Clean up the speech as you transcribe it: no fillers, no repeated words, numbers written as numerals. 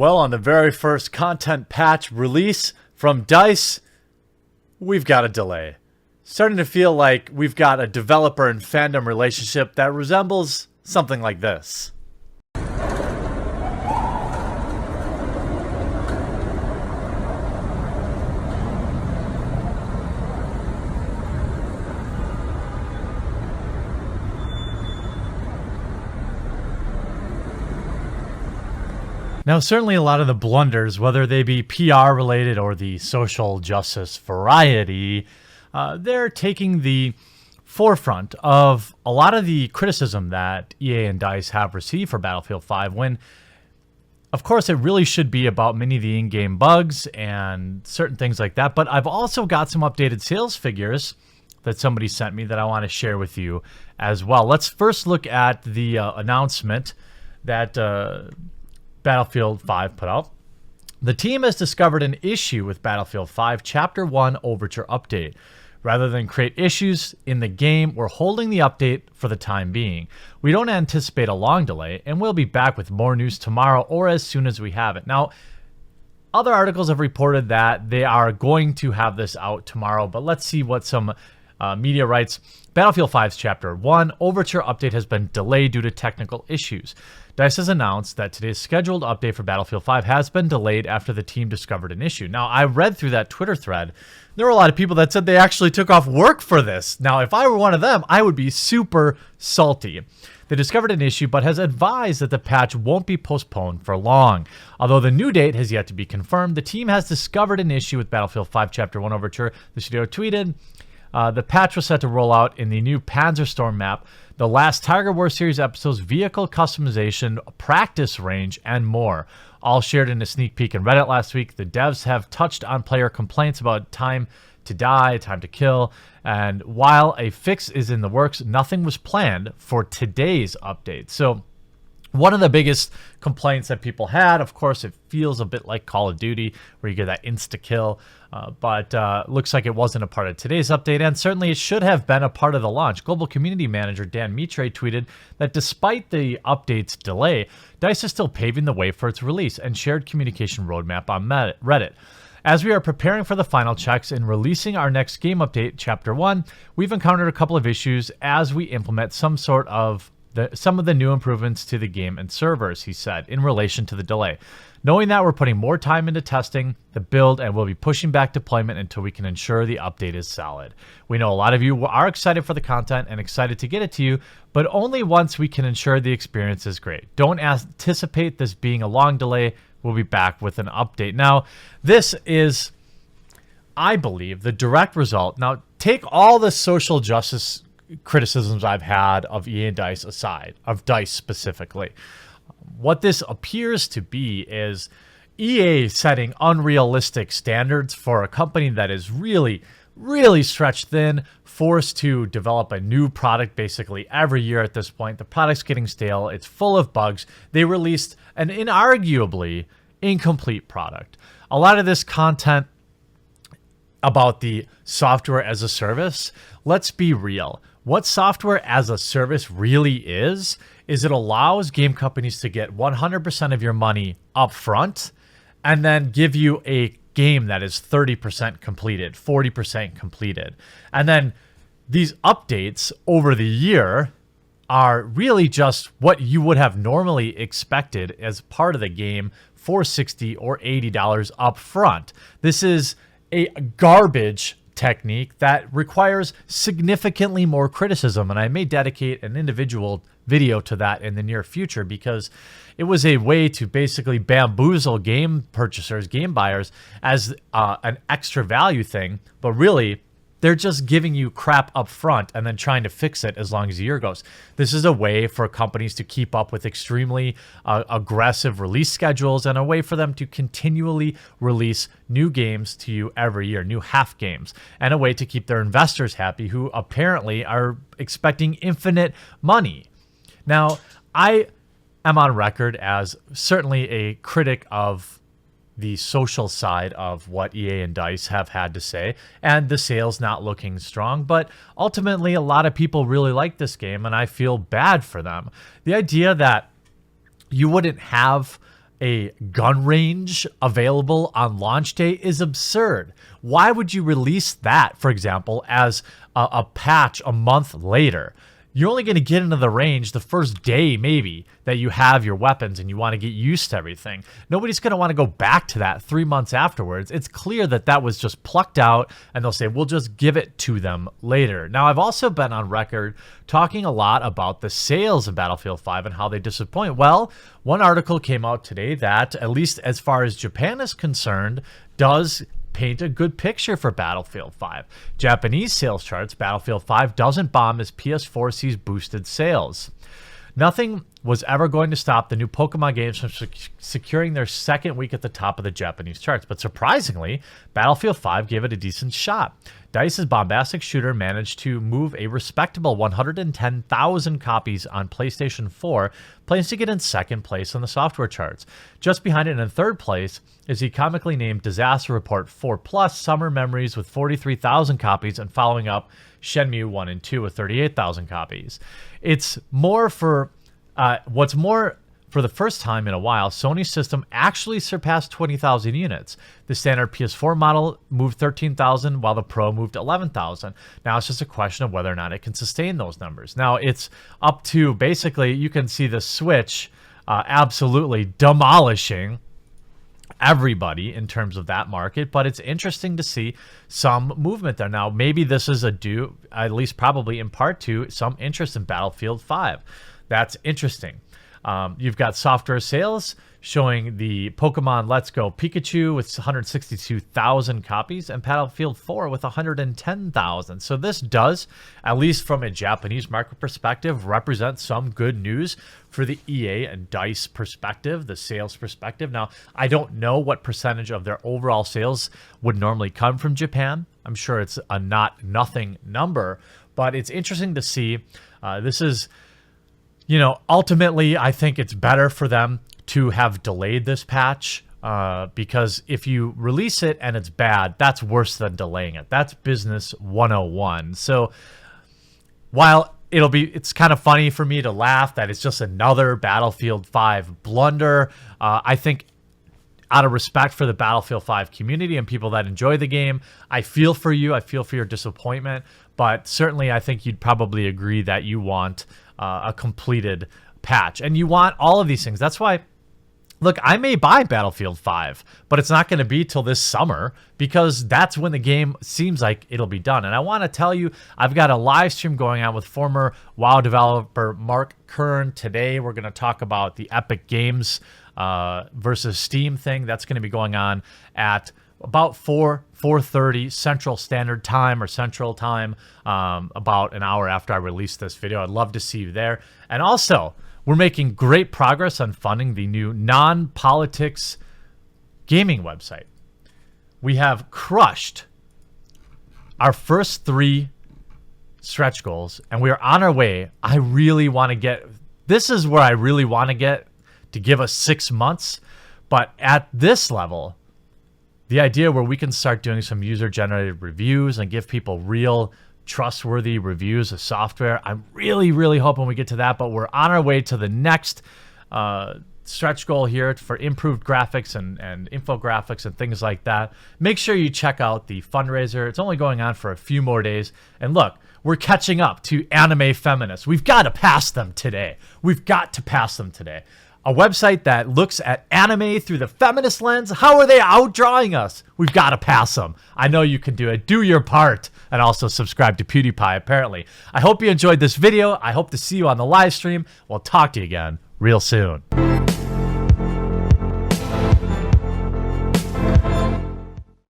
Well, on the very first content patch release from DICE, we've got a delay. Starting to feel like we've got a developer and fandom relationship that resembles something like this. Now, certainly a lot of the blunders, whether they be PR related or the social justice variety, they're taking the forefront of a lot of the criticism that EA and DICE have received for Battlefield 5 when, of course, it really should be about many of the in-game bugs and certain things like that. But I've also got some updated sales figures that somebody sent me that I want to share with you as well. Let's first look at the announcement that Battlefield 5 put out. The team has discovered an issue with Battlefield 5 Chapter 1 Overture Update. Rather than create issues in the game, we're holding the update for the time being. We don't anticipate a long delay, and we'll be back with more news tomorrow or as soon as we have it. Now, other articles have reported that they are going to have this out tomorrow, but let's see what some media writes. Battlefield 5's Chapter 1 Overture Update has been delayed due to technical issues. DICE has announced that today's scheduled update for Battlefield 5 has been delayed after the team discovered an issue. Now, I read through that Twitter thread. There were a lot of people that said they actually took off work for this. Now, if I were one of them, I would be super salty. They discovered an issue, but has advised that the patch won't be postponed for long. Although the new date has yet to be confirmed, the team has discovered an issue with Battlefield 5 Chapter 1 Overture. The studio tweeted, the patch was set to roll out in the new Panzerstorm map, the last Tiger War series episodes, vehicle customization, practice range, and more. All shared in a sneak peek in Reddit last week. The devs have touched on player complaints about time to die, time to kill, and while a fix is in the works, nothing was planned for today's update. So one of the biggest complaints that people had, of course, it feels a bit like Call of Duty, where you get that insta-kill, but looks like it wasn't a part of today's update, and certainly it should have been a part of the launch. Global Community Manager Dan Mitre tweeted that despite the update's delay, DICE is still paving the way for its release and shared communication roadmap on Reddit. As we are preparing for the final checks and releasing our next game update, Chapter 1, we've encountered a couple of issues as we implement some of the new improvements to the game and servers, he said, in relation to the delay. Knowing that, we're putting more time into testing the build and we'll be pushing back deployment until we can ensure the update is solid. We know a lot of you are excited for the content and excited to get it to you, but only once we can ensure the experience is great. Don't anticipate this being a long delay. We'll be back with an update. Now, this is, I believe, the direct result. Now, take all the social justice criticisms I've had of EA and DICE aside, of DICE specifically. What this appears to be is EA setting unrealistic standards for a company that is really, really stretched thin, forced to develop a new product basically every year at this point. The product's getting stale. It's full of bugs. They released an inarguably incomplete product. A lot of this content about the software as a service, let's be real. What software as a service really is it allows game companies to get 100% of your money up front and then give you a game that is 30% completed, 40% completed. And then these updates over the year are really just what you would have normally expected as part of the game for $60 or $80 up front. This is a garbage technique that requires significantly more criticism, and I may dedicate an individual video to that in the near future because it was a way to basically bamboozle game purchasers, game buyers as an extra value thing, but really they're just giving you crap up front and then trying to fix it as long as the year goes. This is a way for companies to keep up with extremely aggressive release schedules and a way for them to continually release new games to you every year, new half games, and a way to keep their investors happy who apparently are expecting infinite money. Now, I am on record as certainly a critic of the social side of what EA and DICE have had to say, and the sales not looking strong. But ultimately, a lot of people really like this game, and I feel bad for them. The idea that you wouldn't have a gun range available on launch day is absurd. Why would you release that, for example, as a patch a month later? You're only going to get into the range the first day, maybe, that you have your weapons and you want to get used to everything. Nobody's going to want to go back to that 3 months afterwards. It's clear that that was just plucked out, and they'll say, we'll just give it to them later. Now, I've also been on record talking a lot about the sales of Battlefield 5 and how they disappoint. Well, one article came out today that, at least as far as Japan is concerned, does paint a good picture for Battlefield 5. Japanese sales charts, Battlefield 5 doesn't bomb as PS4 sees boosted sales. Nothing was ever going to stop the new Pokemon games from securing their second week at the top of the Japanese charts, but surprisingly, Battlefield 5 gave it a decent shot. DICE's bombastic shooter managed to move a respectable 110,000 copies on PlayStation 4, placing it in second place on the software charts. Just behind it in third place is the comically named Disaster Report 4 Plus Summer Memories with 43,000 copies, and following up Shenmue 1 and 2 with 38,000 copies. It's more for what's more, for the first time in a while, Sony's system actually surpassed 20,000 units. The standard PS4 model moved 13,000, while the Pro moved 11,000. Now it's just a question of whether or not it can sustain those numbers. Now it's up to, basically, you can see the Switch absolutely demolishing everybody in terms of that market, but it's interesting to see some movement there. Now, maybe this is due, at least probably in part, to some interest in Battlefield 5. That's interesting. You've got software sales showing the Pokemon Let's Go Pikachu with 162,000 copies and Battlefield 4 with 110,000. So this does, at least from a Japanese market perspective, represent some good news for the EA and DICE perspective, the sales perspective. Now, I don't know what percentage of their overall sales would normally come from Japan. I'm sure it's a nothing number, but it's interesting to see. This is, ultimately, I think it's better for them to have delayed this patch because if you release it and it's bad, that's worse than delaying it. That's business 101. So while it's kind of funny for me to laugh that it's just another Battlefield 5 blunder, I think out of respect for the Battlefield 5 community and people that enjoy the game, I feel for you. I feel for your disappointment. But certainly I think you'd probably agree that you want a completed patch. And you want all of these things. That's why, look, I may buy Battlefield 5, but it's not going to be till this summer because that's when the game seems like it'll be done. And I want to tell you, I've got a live stream going on with former WoW developer Mark Kern. Today, we're going to talk about the Epic Games versus Steam thing. That's going to be going on at about 4:30 Central Standard Time or Central Time, about an hour after I release this video. I'd love to see you there. And also, we're making great progress on funding the new non-politics gaming website. We have crushed our first 3 stretch goals, and we are on our way. I really want to get, this is where I really want to get, to give us 6 months. But at this level, the idea where we can start doing some user-generated reviews and give people real trustworthy reviews of software, I'm really, really hoping we get to that. But we're on our way to the next stretch goal here for improved graphics and infographics and things like that. Make sure you check out the fundraiser. It's only going on for a few more days. And look, we're catching up to anime feminists. We've got to pass them today. We've got to pass them today. A website that looks at anime through the feminist lens. How are they outdrawing us? We've got to pass them. I know you can do it. Do your part. And also subscribe to PewDiePie, apparently. I hope you enjoyed this video. I hope to see you on the live stream. We'll talk to you again real soon.